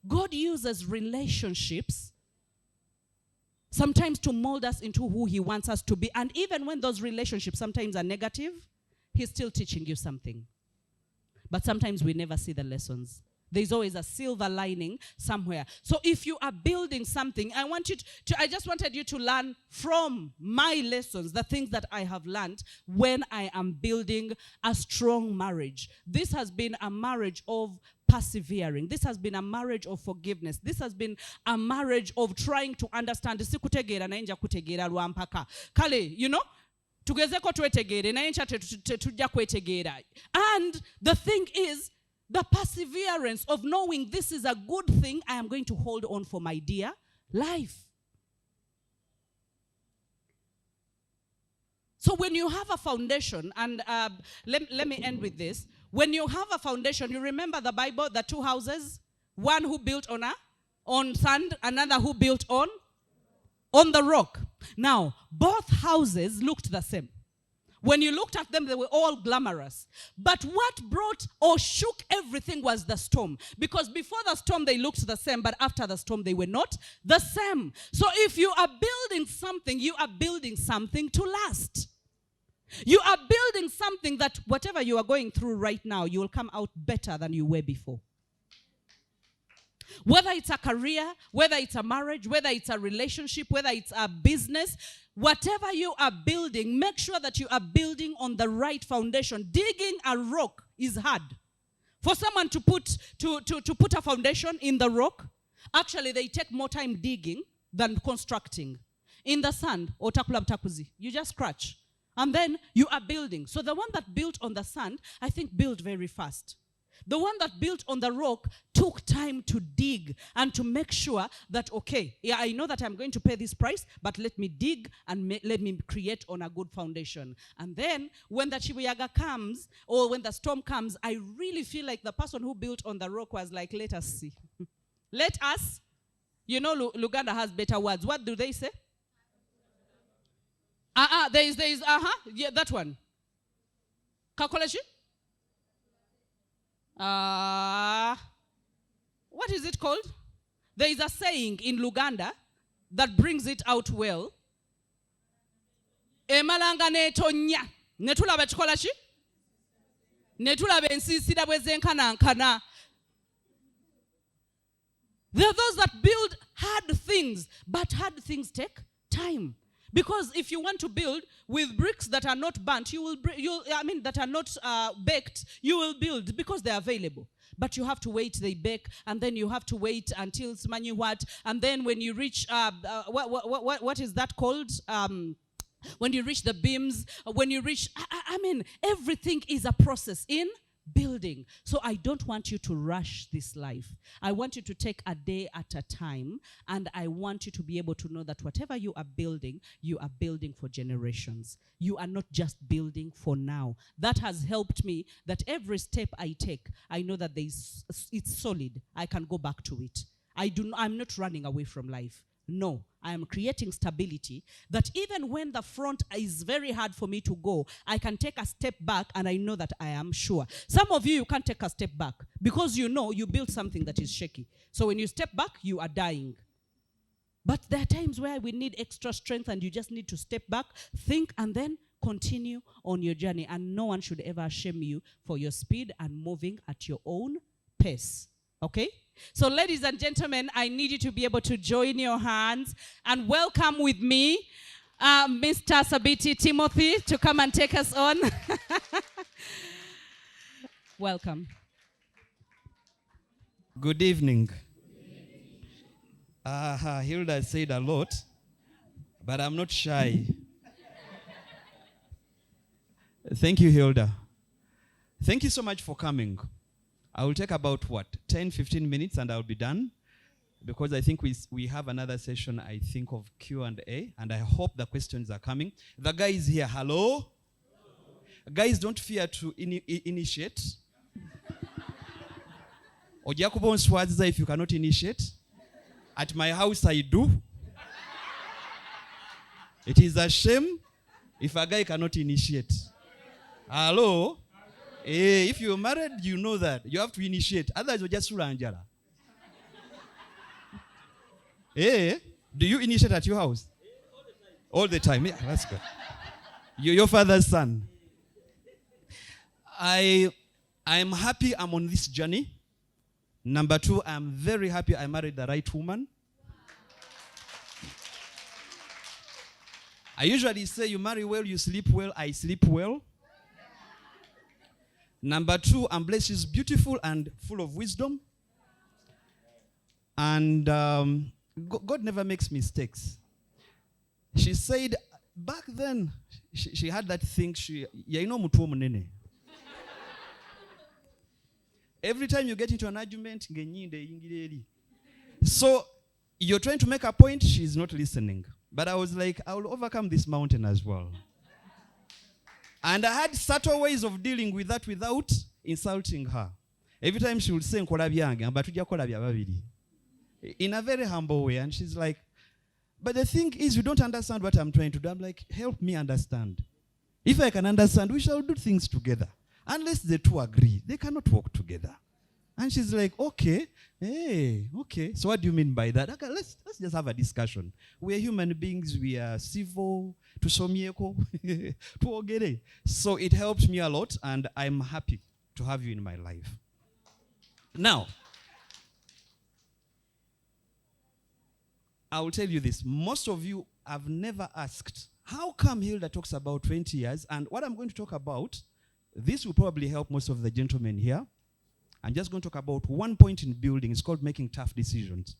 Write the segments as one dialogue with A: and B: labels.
A: God uses relationships sometimes to mold us into who he wants us to be. And even when those relationships sometimes are negative, he's still teaching you something. But sometimes we never see the lessons. There's always a silver lining somewhere. So if you are building something, I just wanted you to learn from my lessons, the things that I have learned when I am building a strong marriage. This has been a marriage of persevering. This has been a marriage of forgiveness. This has been a marriage of trying to understand. Kale, you know? Tugezeko twetegeere naye ncha tetujja kwetegeera. And the thing is, the perseverance of knowing this is a good thing I am going to hold on for my dear life. So when you have a foundation, and let me end with this. When you have a foundation, you remember the Bible, the two houses? One who built on sand, another who built on the rock. Now, both houses looked the same. When you looked at them, they were all glamorous. But what brought or shook everything was the storm. Because before the storm, they looked the same, but after the storm, they were not the same. So if you are building something, you are building something to last. You are building something that whatever you are going through right now, you will come out better than you were before. Whether it's a career, whether it's a marriage, whether it's a relationship, whether it's a business, whatever you are building, make sure that you are building on the right foundation. Digging a rock is hard. For someone to put a foundation in the rock, actually they take more time digging than constructing. In the sand, you just scratch. And then you are building. So the one that built on the sand, I think built very fast. The one that built on the rock took time to dig and to make sure that, okay, yeah, I know that I'm going to pay this price, but let me dig and let me create on a good foundation. And then when the Chibuyaga comes, or when the storm comes, I really feel like the person who built on the rock was like, let us see. Let us. You know, Luganda has better words. What do they say? Yeah, that one. Kakoleshi? What is it called? There is a saying in Luganda that brings it out well. Emalanga netonya. Netulaba chikola chi? Netulaba ensisira bwezenkana. There are those that build hard things, but hard things take time. Because if you want to build with bricks that are not burnt, that are not baked, you will build because they are available. But you have to wait, they bake, and then you have to wait until what, and then when you reach, what is that called? When you reach the beams, when you reach, everything is a process in building. So I don't want you to rush this life. I want you to take a day at a time, and I want you to be able to know that whatever you are building for generations. You are not just building for now. That has helped me, that every step I take, I know that it's solid. I can go back to it. I'm not running away from life. No, I am creating stability that even when the front is very hard for me to go, I can take a step back and I know that I am sure. Some of you can't take a step back because you know you built something that is shaky. So when you step back, you are dying. But there are times where we need extra strength and you just need to step back, think, and then continue on your journey. And no one should ever shame you for your speed and moving at your own pace. Okay? So ladies and gentlemen, I need you to be able to join your hands and welcome with me Mr. Sabiti Timothy to come and take us on. Welcome.
B: Good evening. Hilda said a lot, but I'm not shy. Thank you, Hilda. Thank you so much for coming. I will take about 10-15 minutes and I'll be done, because I think we have another session, I think, of Q&A, and I hope the questions are coming. The guys here, hello? Hello. Guys, don't fear to initiate. If you cannot initiate. At my house, I do. It is a shame if a guy cannot initiate. Hello? If you're married, you know that. You have to initiate. Otherwise, you're just suranjala. Eh? Do you initiate at your house? All the time. Yeah, that's good. You're your father's son. I'm happy I'm on this journey. Number 2, I'm very happy I married the right woman. I usually say you marry well, you sleep well. I sleep well. Number 2, I'm blessed. She's beautiful and full of wisdom. And God never makes mistakes. She said, back then, she had that thing, every time you get into an argument, so you're trying to make a point, she's not listening. But I was like, I will overcome this mountain as well. And I had subtle ways of dealing with that without insulting her. Every time she would say, in a very humble way. And she's like, but the thing is, you don't understand what I'm trying to do. I'm like, help me understand. If I can understand, we shall do things together. Unless the two agree, they cannot work together. And she's like, okay, hey, okay. So what do you mean by that? Okay, let's just have a discussion. We are human beings. We are civil. So it helped me a lot, and I'm happy to have you in my life. Now, I will tell you this. Most of you have never asked, how come Hilda talks about 20 years? And what I'm going to talk about, this will probably help most of the gentlemen here. I'm just going to talk about one point in building. It's called making tough decisions.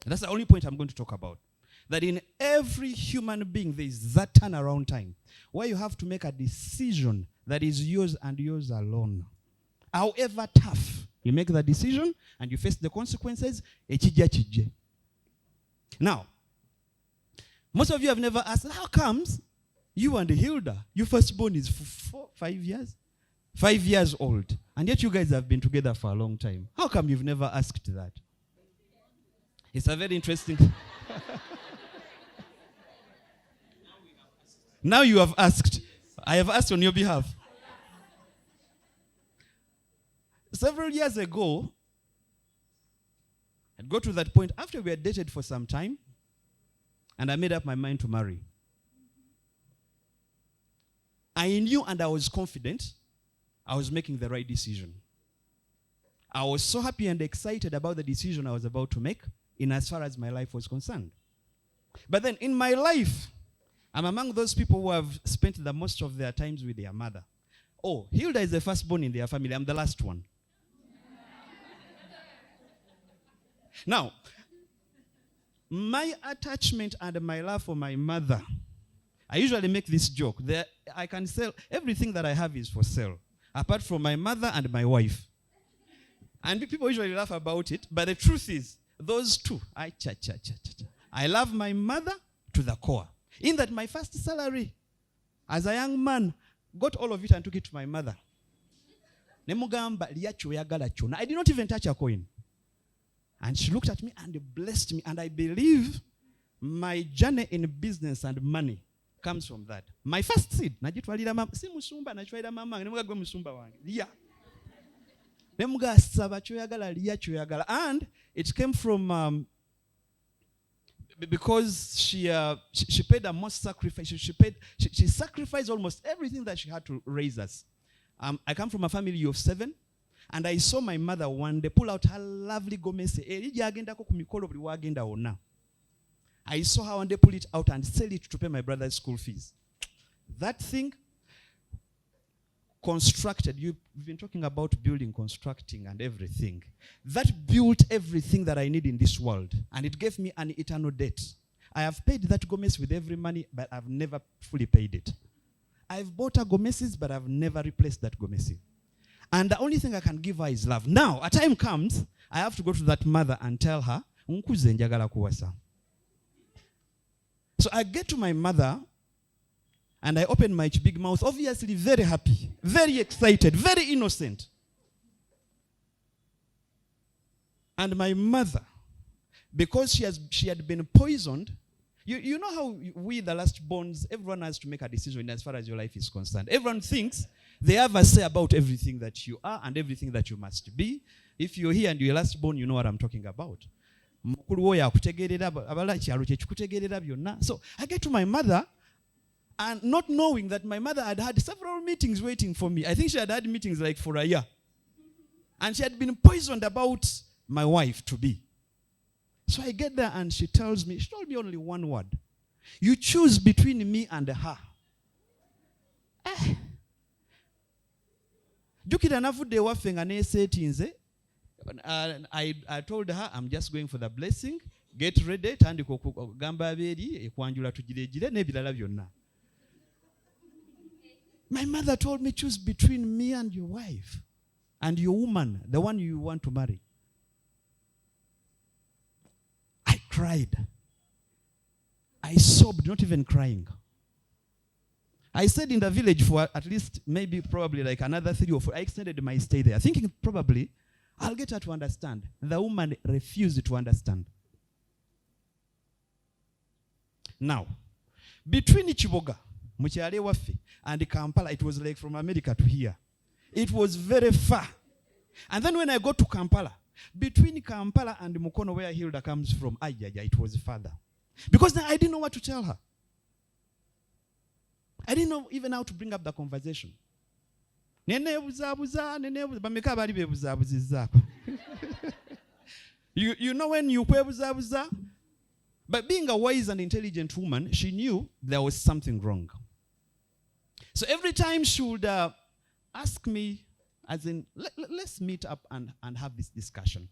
B: That's the only point I'm going to talk about. That in every human being, there is that turnaround time where you have to make a decision that is yours and yours alone. However tough, you make the decision and you face the consequences. Now, most of you have never asked, how comes you and Hilda, your firstborn is 5 years? 5 years old. And yet you guys have been together for a long time. How come you've never asked that? It's a very interesting... Now you have asked. I have asked on your behalf. Several years ago, I'd go to that point after we had dated for some time, and I made up my mind to marry. I knew and I was confident I was making the right decision. I was so happy and excited about the decision I was about to make in as far as my life was concerned. But then in my life, I'm among those people who have spent the most of their times with their mother. Oh, Hilda is the firstborn in their family. I'm the last one. Now, my attachment and my love for my mother, I usually make this joke. I can sell, everything that I have is for sale, apart from my mother and my wife. And people usually laugh about it, but the truth is, those two, I love my mother to the core. In that my first salary, as a young man, got all of it and took it to my mother. I did not even touch a coin. And she looked at me and blessed me. And I believe my journey in business and money comes from that. My first seed. And it came from... because she paid the most sacrifice. She sacrificed almost everything that she had to raise us. I come from a family of 7, and I saw my mother one day pull out her lovely gomesi. I saw her one day pull it out and sell it to pay my brother's school fees. That thing constructed, you've been talking about building, constructing, and everything. That built everything that I need in this world, and it gave me an eternal debt. I have paid that gomesi with every money, but I've never fully paid it. I've bought her gomesis, but I've never replaced that gomesi. And the only thing I can give her is love. Now, a time comes, I have to go to that mother and tell her, so I get to my mother, and I open my big mouth, obviously very happy, very excited, very innocent. And my mother, because she had been poisoned, you know how we, the last borns, everyone has to make a decision as far as your life is concerned. Everyone thinks they have a say about everything that you are and everything that you must be. If you're here and you're last born, you know what I'm talking about. mukulu wo yakutegeerera abala kyalo kye kikutegeerera byonna. So I get to my mother and not knowing that my mother had had several meetings waiting for me. I think she had had meetings like for a year. And she had been poisoned about my wife to be. So I get there and she told me only one word. You choose between me and her. Jukira navudde waffe nga neeseetinze. I told her, I'm just going for the blessing. Get ready. Tandika okugamba abeeri ekwanjula tugirejire n'ebirala byonna. My mother told me, choose between me and your wife and your woman, the one you want to marry. I cried. I sobbed, not even crying. I stayed in the village for at least maybe probably like another 3 or 4. I extended my stay there, thinking probably I'll get her to understand. The woman refused to understand. Now, between Chiboga, Mukyale waffe, and Kampala, it was like from America to here. It was very far. And then when I got to Kampala, between Kampala and Mukono, where Hilda comes from, it was farther. Because I didn't know what to tell her. I didn't know even how to bring up the conversation. You know when you kwebuzabuza? But being a wise and intelligent woman, she knew there was something wrong. So every time she would ask me, as in, let's meet up and have this discussion,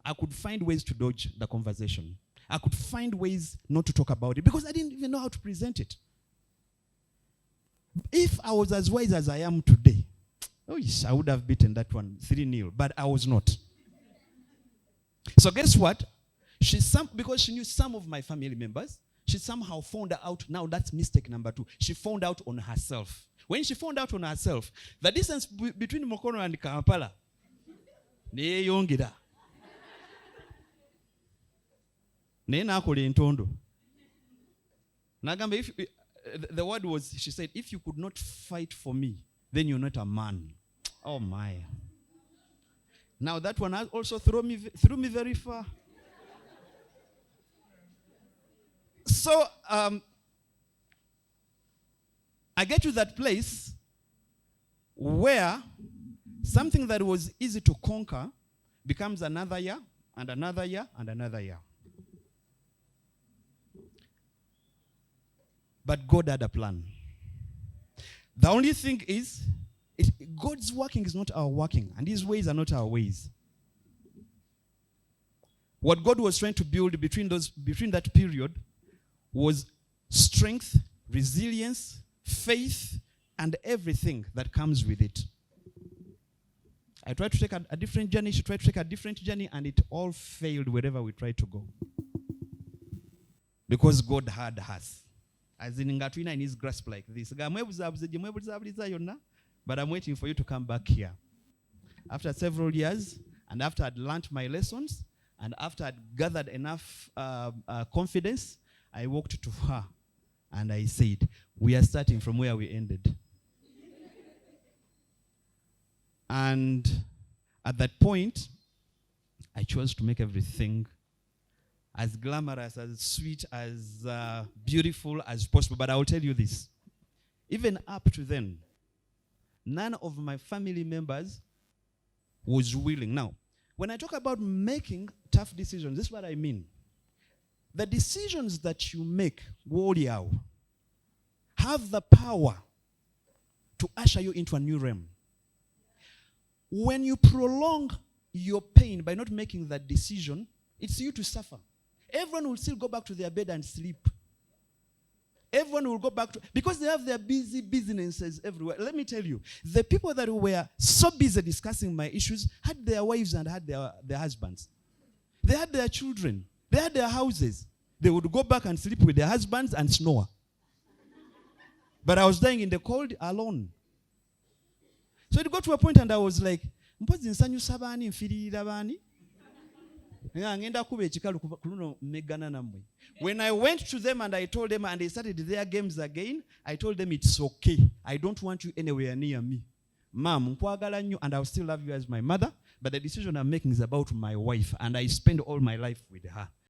B: I could find ways to dodge the conversation. I could find ways not to talk about it because I didn't even know how to present it. If I was as wise as I am today, I would have beaten that one 3-0, but I was not. So guess what? Because she knew some of my family members, she somehow found out, now that's mistake number 2. She found out on herself. When she found out on herself, the distance between Mukono and Kampala, neyongera. Nakola entondo. Nagamba, the word was, she said, if you could not fight for me, then you're not a man. Oh my. Now that one also threw me very far. So I get to that place where something that was easy to conquer becomes another year and another year and another year. But God had a plan. The only thing is, God's working is not our working, and His ways are not our ways. What God was trying to build between that period was strength, resilience, faith, and everything that comes with it. I tried to take a different journey, she tried to take a different journey, and it all failed wherever we tried to go. Because God had us. As in Ngatwina in his grasp like this. But I'm waiting for you to come back here. After several years, and after I'd learned my lessons, and after I'd gathered enough confidence, I walked to her and I said, we are starting from where we ended. And at that point, I chose to make everything as glamorous, as sweet, as beautiful as possible. But I will tell you this. Even up to then, none of my family members was willing. Now, when I talk about making tough decisions, this is what I mean. The decisions that you make, have the power to usher you into a new realm. When you prolong your pain by not making that decision, it's you to suffer. Everyone will still go back to their bed and sleep. Everyone will go back to, because they have their busy businesses everywhere. Let me tell you, the people that were so busy discussing my issues had their wives and had their husbands. They had their children. They had their houses. They would go back and sleep with their husbands and snore. But I was dying in the cold alone. So it got to a point and I was like, when I went to them and I told them and they started their games again, I told them it's okay. I don't want you anywhere near me. Mom, and I will still love you as my mother, but the decision I'm making is about my wife, and I spend all my life with her.